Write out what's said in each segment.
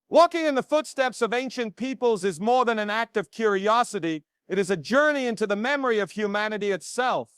Walking in the footsteps of ancient peoples is more than an act of curiosity. It is a journey into the memory of humanity itself.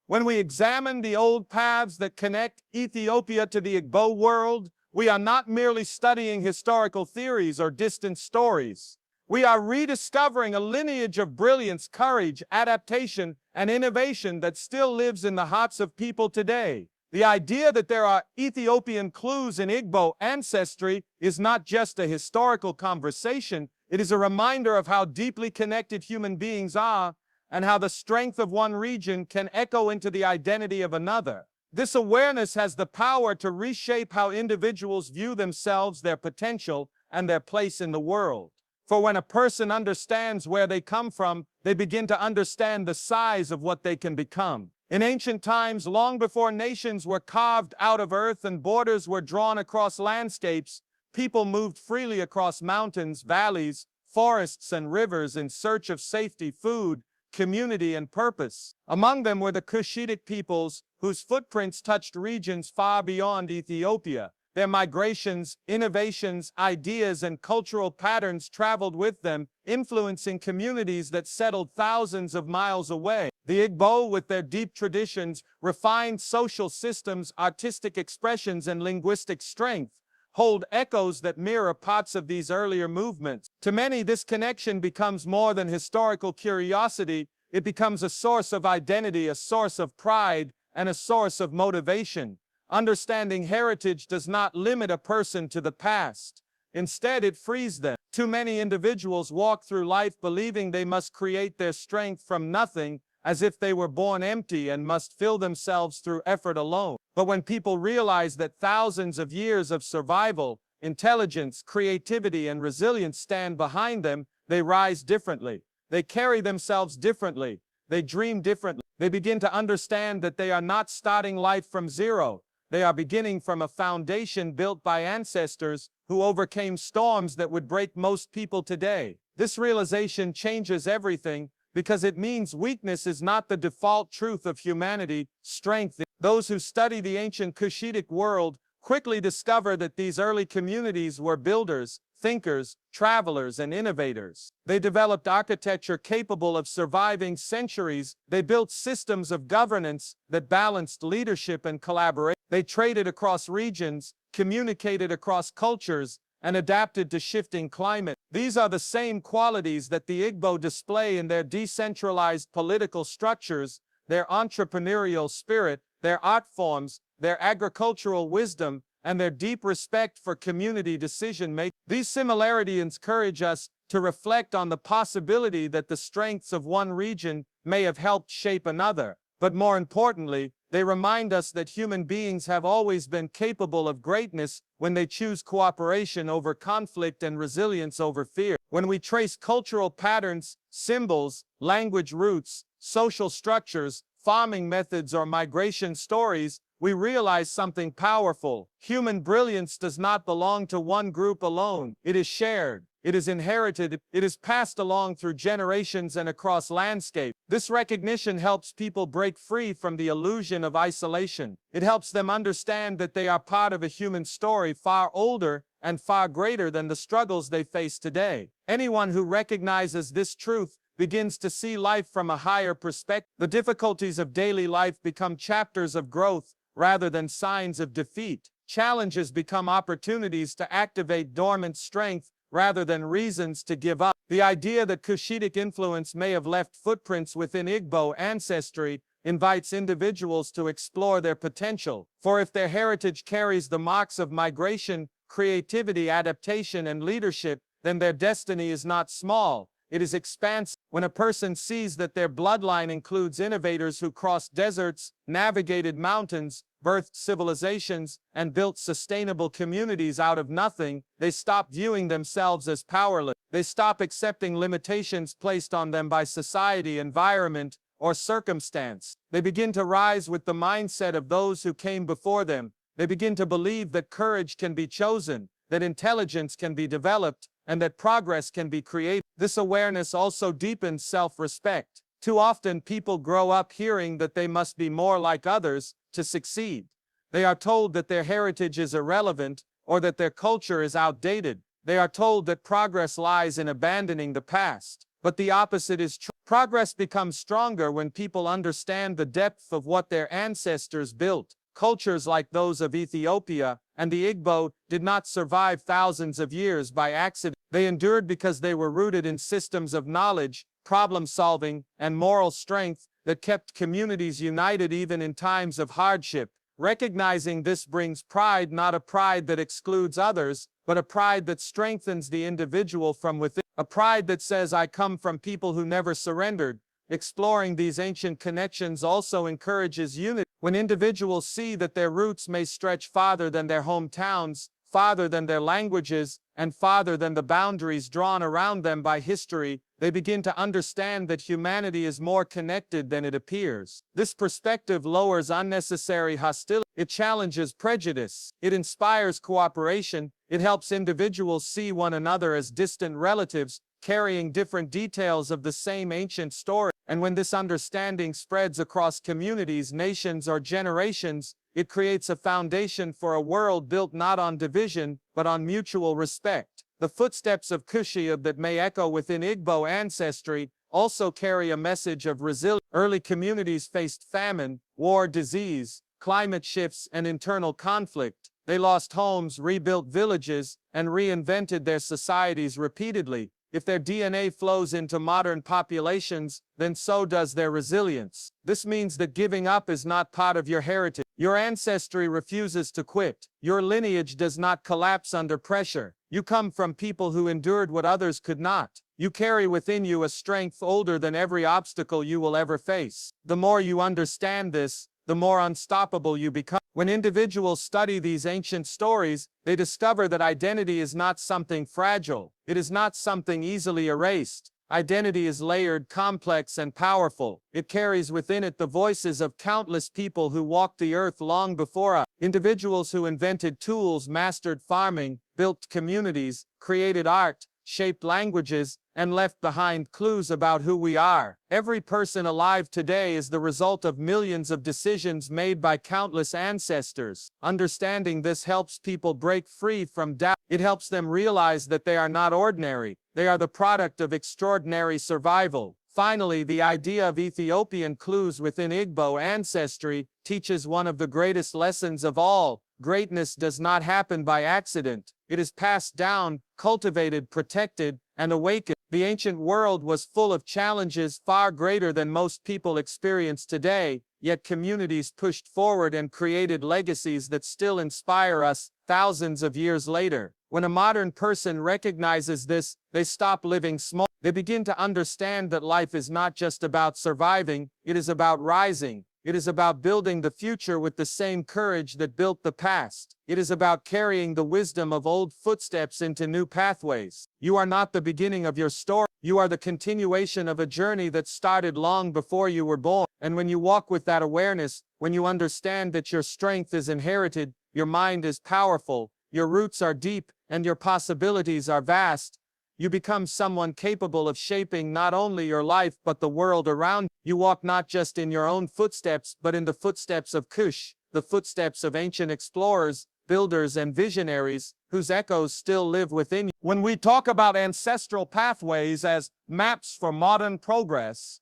When we examine the old paths that connect Ethiopia to the Igbo world, we are not merely studying historical theories or distant stories. We are rediscovering a lineage of brilliance, courage, adaptation, and innovation that still lives in the hearts of people today. The idea that there are Ethiopian clues in Igbo ancestry is not just a historical conversation, it is a reminder of how deeply connected human beings are and how the strength of one region can echo into the identity of another. This awareness has the power to reshape how individuals view themselves, their potential, and their place in the world. For when a person understands where they come from, they begin to understand the size of what they can become. In ancient times, long before nations were carved out of earth and borders were drawn across landscapes, people moved freely across mountains, valleys, forests, and rivers in search of safety, food, community, and purpose. Among them were the Cushite peoples, whose footprints touched regions far beyond Ethiopia. Their migrations, innovations, ideas, and cultural patterns traveled with them, influencing communities that settled thousands of miles away. The Igbo, with their deep traditions, refined social systems, artistic expressions, and linguistic strength, hold echoes that mirror parts of these earlier movements. To many, this connection becomes more than historical curiosity. It becomes a source of identity, a source of pride, and a source of motivation. Understanding heritage does not limit a person to the past. Instead, it frees them. Too many individuals walk through life believing they must create their strength from nothing, as if they were born empty and must fill themselves through effort alone. But when people realize that thousands of years of survival, intelligence, creativity, and resilience stand behind them, they rise differently. They carry themselves differently. They dream differently. They begin to understand that they are not starting life from zero. They are beginning from a foundation built by ancestors who overcame storms that would break most people today. This realization changes everything because it means weakness is not the default truth of humanity, strength. Those who study the ancient Cushitic world quickly discover that these early communities were builders, thinkers, travelers, and innovators. They developed architecture capable of surviving centuries. They built systems of governance that balanced leadership and collaboration. They traded across regions, communicated across cultures, and adapted to shifting climate. These are the same qualities that the Igbo display in their decentralized political structures, their entrepreneurial spirit, their art forms, their agricultural wisdom, and their deep respect for community decision-making. These similarities encourage us to reflect on the possibility that the strengths of one region may have helped shape another. But more importantly, they remind us that human beings have always been capable of greatness when they choose cooperation over conflict and resilience over fear. When we trace cultural patterns, symbols, language roots, social structures, farming methods, or migration stories, we realize something powerful. Human brilliance does not belong to one group alone. It is shared. It is inherited. It is passed along through generations and across landscape. This recognition helps people break free from the illusion of isolation. It helps them understand that they are part of a human story far older and far greater than the struggles they face today. Anyone who recognizes this truth begins to see life from a higher perspective. The difficulties of daily life become chapters of growth rather than signs of defeat. Challenges become opportunities to activate dormant strength rather than reasons to give up. The idea that Cushitic influence may have left footprints within Igbo ancestry invites individuals to explore their potential. For if their heritage carries the marks of migration, creativity, adaptation, and leadership, then their destiny is not small. It is expansive. When a person sees that their bloodline includes innovators who crossed deserts, navigated mountains, birthed civilizations, and built sustainable communities out of nothing, they stop viewing themselves as powerless. They stop accepting limitations placed on them by society, environment, or circumstance. They begin to rise with the mindset of those who came before them. They begin to believe that courage can be chosen, that intelligence can be developed, and that progress can be created. This awareness also deepens self-respect. Too often people grow up hearing that they must be more like others to succeed. They are told that their heritage is irrelevant or that their culture is outdated. They are told that progress lies in abandoning the past. But the opposite is true. Progress becomes stronger when people understand the depth of what their ancestors built. Cultures like those of Ethiopia and the Igbo did not survive thousands of years by accident. They endured because they were rooted in systems of knowledge, problem solving, and moral strength that kept communities united even in times of hardship. Recognizing this brings pride, not a pride that excludes others, but a pride that strengthens the individual from within. A pride that says, I come from people who never surrendered. Exploring these ancient connections also encourages unity. When individuals see that their roots may stretch farther than their hometowns, farther than their languages, and farther than the boundaries drawn around them by history, they begin to understand that humanity is more connected than it appears. This perspective lowers unnecessary hostility. It challenges prejudice. It inspires cooperation. It helps individuals see one another as distant relatives, carrying different details of the same ancient story. And when this understanding spreads across communities, nations, or generations, it creates a foundation for a world built not on division, but on mutual respect. The footsteps of Cushite that may echo within Igbo ancestry also carry a message of resilience. Early communities faced famine, war, disease, climate shifts, and internal conflict. They lost homes, rebuilt villages, and reinvented their societies repeatedly. If their DNA flows into modern populations, then so does their resilience. This means that giving up is not part of your heritage. Your ancestry refuses to quit. Your lineage does not collapse under pressure. You come from people who endured what others could not. You carry within you a strength older than every obstacle you will ever face. The more you understand this, the more unstoppable you become. When individuals study these ancient stories, they discover that identity is not something fragile. It is not something easily erased. Identity is layered, complex, and powerful. It carries within it the voices of countless people who walked the earth long before us. Individuals who invented tools, mastered farming, built communities, created art, shaped languages, and left behind clues about who we are. Every person alive today is the result of millions of decisions made by countless ancestors. Understanding this helps people break free from doubt. It helps them realize that they are not ordinary. They are the product of extraordinary survival. Finally, the idea of Ethiopian clues within Igbo ancestry teaches one of the greatest lessons of all. Greatness does not happen by accident. It is passed down, cultivated, protected, and awakened. The ancient world was full of challenges far greater than most people experience today, yet communities pushed forward and created legacies that still inspire us thousands of years later. When a modern person recognizes this, they stop living small. They begin to understand that life is not just about surviving, it is about rising. It is about building the future with the same courage that built the past. It is about carrying the wisdom of old footsteps into new pathways. You are not the beginning of your story. You are the continuation of a journey that started long before you were born. And when you walk with that awareness, when you understand that your strength is inherited, your mind is powerful, your roots are deep, and your possibilities are vast, you become someone capable of shaping not only your life but the world around you. You walk not just in your own footsteps but in the footsteps of Cush, the footsteps of ancient explorers, builders, and visionaries whose echoes still live within you. When we talk about ancestral pathways as maps for modern progress,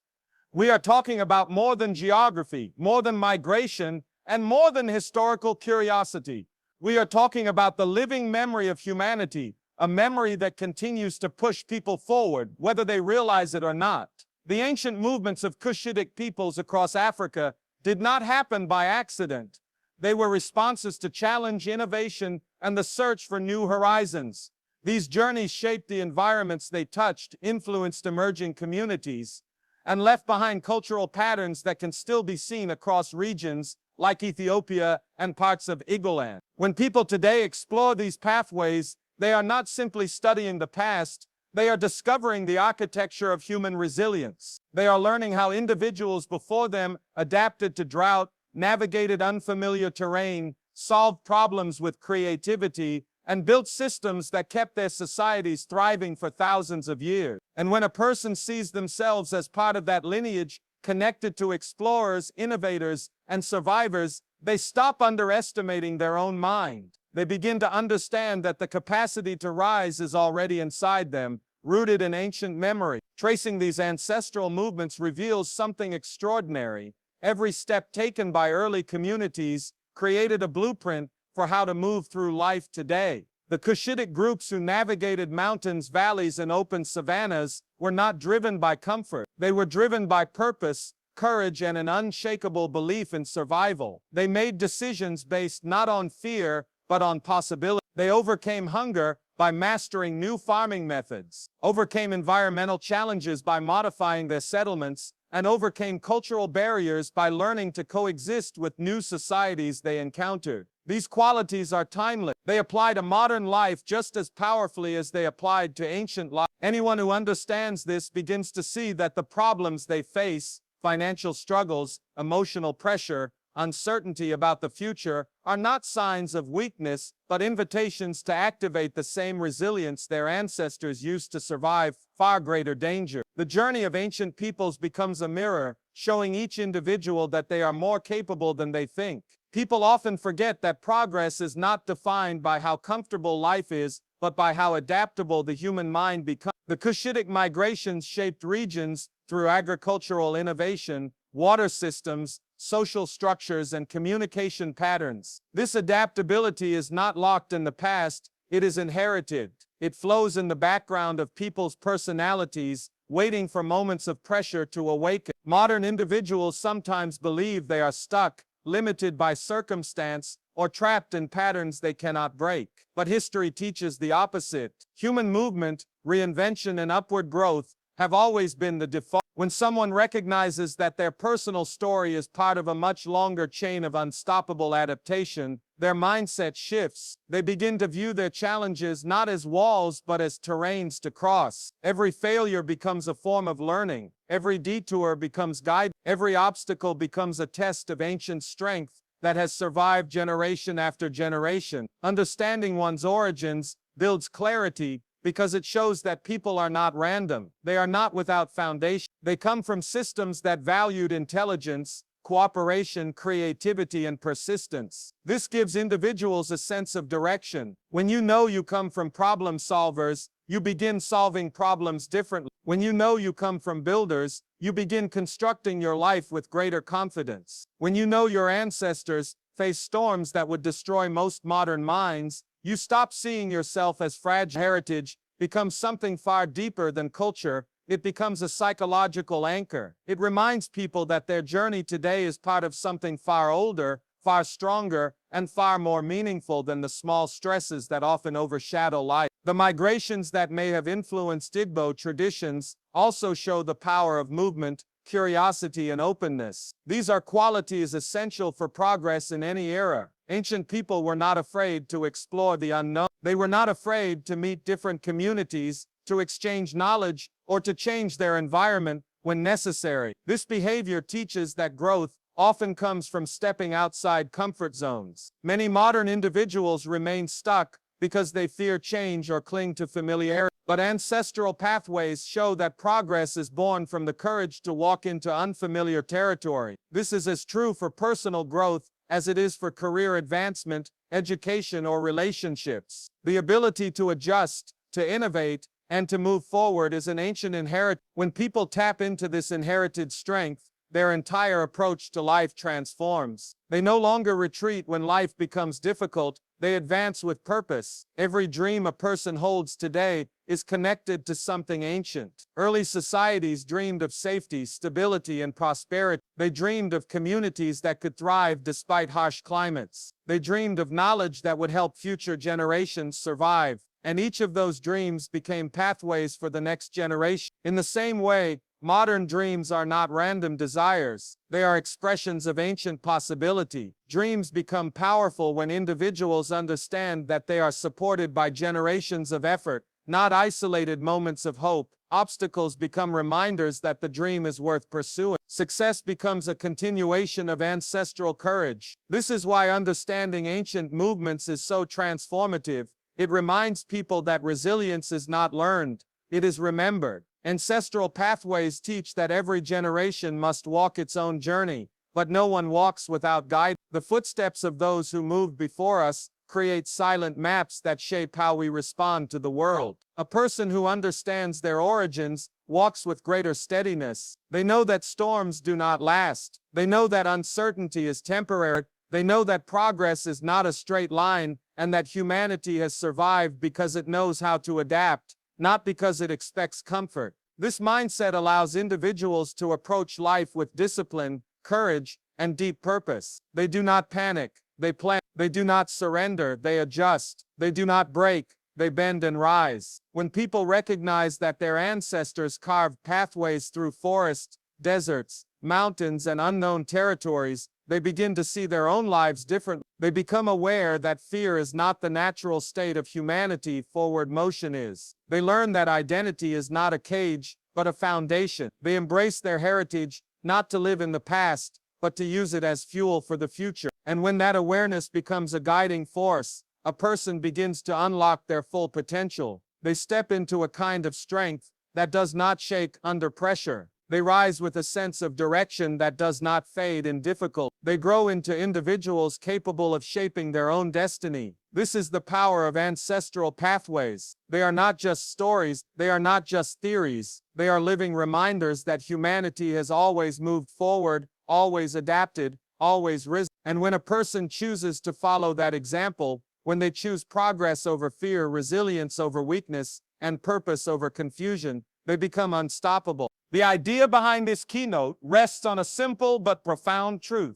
we are talking about more than geography, more than migration, and more than historical curiosity. We are talking about the living memory of humanity, a memory that continues to push people forward, whether they realize it or not. The ancient movements of Cushitic peoples across Africa did not happen by accident. They were responses to challenge, innovation, and the search for new horizons. These journeys shaped the environments they touched, influenced emerging communities, and left behind cultural patterns that can still be seen across regions like Ethiopia and parts of Igbo land. When people today explore these pathways, they are not simply studying the past, they are discovering the architecture of human resilience. They are learning how individuals before them adapted to drought, navigated unfamiliar terrain, solved problems with creativity, and built systems that kept their societies thriving for thousands of years. And when a person sees themselves as part of that lineage, connected to explorers, innovators, and survivors, they stop underestimating their own mind. They begin to understand that the capacity to rise is already inside them, rooted in ancient memory. Tracing these ancestral movements reveals something extraordinary. Every step taken by early communities created a blueprint for how to move through life today. The Cushite groups who navigated mountains, valleys, and open savannas were not driven by comfort. They were driven by purpose, courage, and an unshakable belief in survival. They made decisions based not on fear, but on possibility. They overcame hunger by mastering new farming methods, overcame environmental challenges by modifying their settlements, and overcame cultural barriers by learning to coexist with new societies they encountered. These qualities are timeless. They apply to modern life just as powerfully as they applied to ancient life. Anyone who understands this begins to see that the problems they face, financial struggles, emotional pressure, uncertainty about the future, are not signs of weakness, but invitations to activate the same resilience their ancestors used to survive far greater danger. The journey of ancient peoples becomes a mirror, showing each individual that they are more capable than they think. People often forget that progress is not defined by how comfortable life is, but by how adaptable the human mind becomes. The Cushitic migrations shaped regions through agricultural innovation, water systems, social structures, and communication patterns. This adaptability is not locked in the past, it is inherited. It flows in the background of people's personalities, waiting for moments of pressure to awaken. Modern individuals sometimes believe they are stuck, limited by circumstance, or trapped in patterns they cannot break. But history teaches the opposite. Human movement, reinvention, and upward growth have always been the default. When someone recognizes that their personal story is part of a much longer chain of unstoppable adaptation, their mindset shifts. They begin to view their challenges not as walls but as terrains to cross. Every failure becomes a form of learning. Every detour becomes guide. Every obstacle becomes a test of ancient strength that has survived generation after generation. Understanding one's origins builds clarity, because it shows that people are not random. They are not without foundation. They come from systems that valued intelligence, cooperation, creativity, and persistence. This gives individuals a sense of direction. When you know you come from problem solvers, you begin solving problems differently. When you know you come from builders, you begin constructing your life with greater confidence. When you know your ancestors faced storms that would destroy most modern minds, you stop seeing yourself as fragile. Heritage becomes something far deeper than culture. It becomes a psychological anchor. It reminds people that their journey today is part of something far older, far stronger, and far more meaningful than the small stresses that often overshadow life. The migrations that may have influenced Igbo traditions also show the power of movement, curiosity, and openness. These are qualities essential for progress in any era. Ancient people were not afraid to explore the unknown. They were not afraid to meet different communities, to exchange knowledge, or to change their environment when necessary. This behavior teaches that growth often comes from stepping outside comfort zones. Many modern individuals remain stuck because they fear change or cling to familiarity. But ancestral pathways show that progress is born from the courage to walk into unfamiliar territory. This is as true for personal growth as it is for career advancement, education, or relationships. The ability to adjust, to innovate, and to move forward is an ancient inheritance. When people tap into this inherited strength, their entire approach to life transforms. They no longer retreat when life becomes difficult, they advance with purpose. Every dream a person holds today is connected to something ancient. Early societies dreamed of safety, stability, and prosperity. They dreamed of communities that could thrive despite harsh climates. They dreamed of knowledge that would help future generations survive. And each of those dreams became pathways for the next generation. In the same way, modern dreams are not random desires. They are expressions of ancient possibility. Dreams become powerful when individuals understand that they are supported by generations of effort, not isolated moments of hope. Obstacles become reminders that the dream is worth pursuing. Success becomes a continuation of ancestral courage. This is why understanding ancient movements is so transformative. It reminds people that resilience is not learned, it is remembered. Ancestral pathways teach that every generation must walk its own journey, but no one walks without guidance. The footsteps of those who moved before us create silent maps that shape how we respond to the world. A person who understands their origins walks with greater steadiness. They know that storms do not last. They know that uncertainty is temporary. They know that progress is not a straight line, and that humanity has survived because it knows how to adapt, not because it expects comfort. This mindset allows individuals to approach life with discipline, courage, and deep purpose. They do not panic, they plan. They do not surrender, they adjust. They do not break, they bend and rise. When people recognize that their ancestors carved pathways through forests, deserts, mountains, and unknown territories, they begin to see their own lives differently. They become aware that fear is not the natural state of humanity, forward motion is. They learn that identity is not a cage, but a foundation. They embrace their heritage, not to live in the past, but to use it as fuel for the future. And when that awareness becomes a guiding force, a person begins to unlock their full potential. They step into a kind of strength that does not shake under pressure. They rise with a sense of direction that does not fade in difficulty. They grow into individuals capable of shaping their own destiny. This is the power of ancestral pathways. They are not just stories, they are not just theories. They are living reminders that humanity has always moved forward, always adapted, always risen. And when a person chooses to follow that example, when they choose progress over fear, resilience over weakness, and purpose over confusion, they become unstoppable. The idea behind this keynote rests on a simple but profound truth.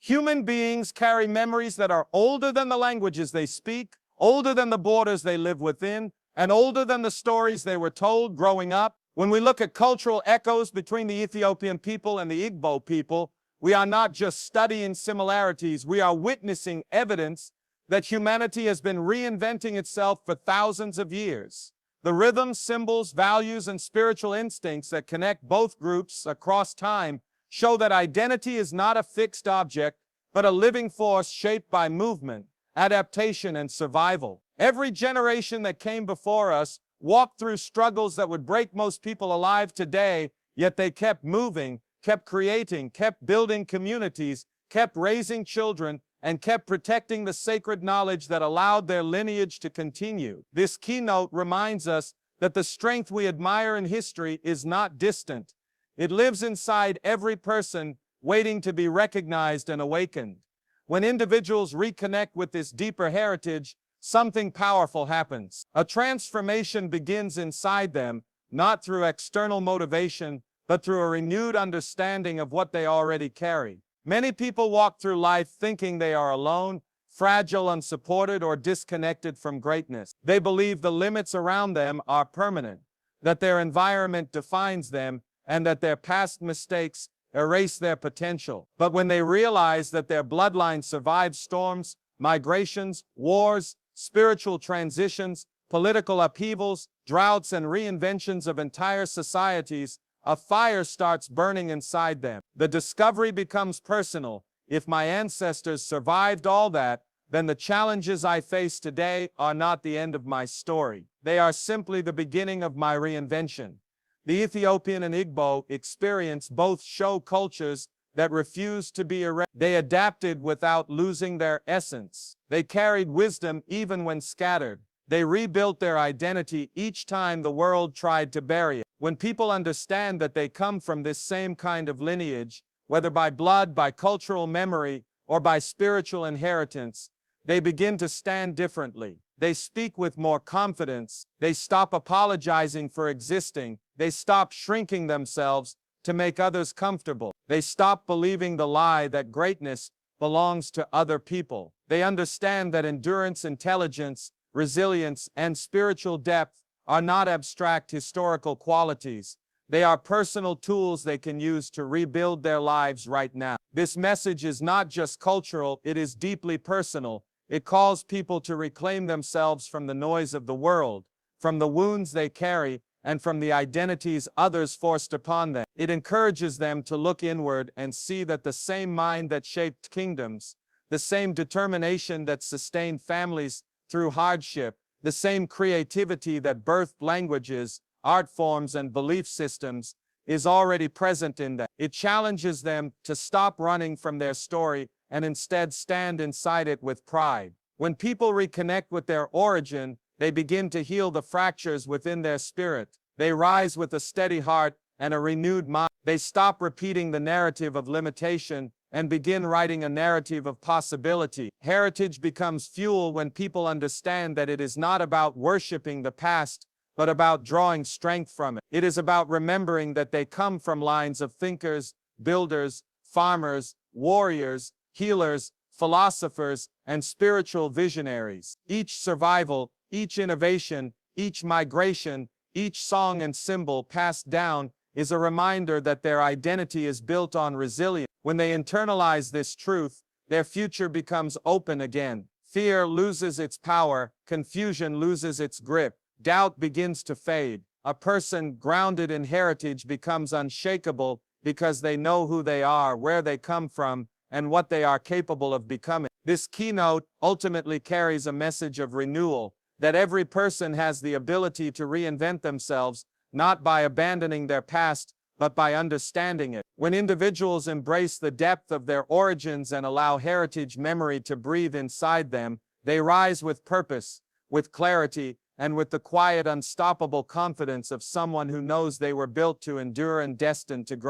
Human beings carry memories that are older than the languages they speak, older than the borders they live within, and older than the stories they were told growing up. When we look at cultural echoes between the Ethiopian people and the Igbo people, we are not just studying similarities, we are witnessing evidence that humanity has been reinventing itself for thousands of years. The rhythms, symbols, values, and spiritual instincts that connect both groups across time show that identity is not a fixed object, but a living force shaped by movement, adaptation, and survival. Every generation that came before us walked through struggles that would break most people alive today, yet they kept moving, kept creating, kept building communities, kept raising children, and kept protecting the sacred knowledge that allowed their lineage to continue. This keynote reminds us that the strength we admire in history is not distant. It lives inside every person, waiting to be recognized and awakened. When individuals reconnect with this deeper heritage, something powerful happens. A transformation begins inside them, not through external motivation, but through a renewed understanding of what they already carry. Many people walk through life thinking they are alone, fragile, unsupported, or disconnected from greatness. They believe the limits around them are permanent, that their environment defines them, and that their past mistakes erase their potential. But when they realize that their bloodline survived storms, migrations, wars, spiritual transitions, political upheavals, droughts, and reinventions of entire societies, a fire starts burning inside them. The discovery becomes personal. If my ancestors survived all that, then the challenges I face today are not the end of my story. They are simply the beginning of my reinvention. The Ethiopian and Igbo experience both show cultures that refused to be erased. They adapted without losing their essence. They carried wisdom even when scattered. They rebuilt their identity each time the world tried to bury it. When people understand that they come from this same kind of lineage, whether by blood, by cultural memory, or by spiritual inheritance, they begin to stand differently. They speak with more confidence. They stop apologizing for existing. They stop shrinking themselves to make others comfortable. They stop believing the lie that greatness belongs to other people. They understand that endurance, intelligence, resilience, and spiritual depth are not abstract historical qualities. They are personal tools they can use to rebuild their lives right now. This message is not just cultural, it is deeply personal. It calls people to reclaim themselves from the noise of the world, from the wounds they carry, and from the identities others forced upon them. It encourages them to look inward and see that the same mind that shaped kingdoms, the same determination that sustained families through hardship, the same creativity that birthed languages, art forms, and belief systems is already present in them. It challenges them to stop running from their story and instead stand inside it with pride. When people reconnect with their origin, they begin to heal the fractures within their spirit. They rise with a steady heart and a renewed mind. They stop repeating the narrative of limitation and begin writing a narrative of possibility. Heritage becomes fuel when people understand that it is not about worshiping the past, but about drawing strength from it. It is about remembering that they come from lines of thinkers, builders, farmers, warriors, healers, philosophers, and spiritual visionaries. Each survival, each innovation, each migration, each song and symbol passed down is a reminder that their identity is built on resilience. When they internalize this truth, their future becomes open again. Fear loses its power, confusion loses its grip, doubt begins to fade. A person grounded in heritage becomes unshakable because they know who they are, where they come from, and what they are capable of becoming. This keynote ultimately carries a message of renewal, that every person has the ability to reinvent themselves, not by abandoning their past, but by understanding it. When individuals embrace the depth of their origins and allow heritage memory to breathe inside them, they rise with purpose, with clarity, and with the quiet, unstoppable confidence of someone who knows they were built to endure and destined to grow.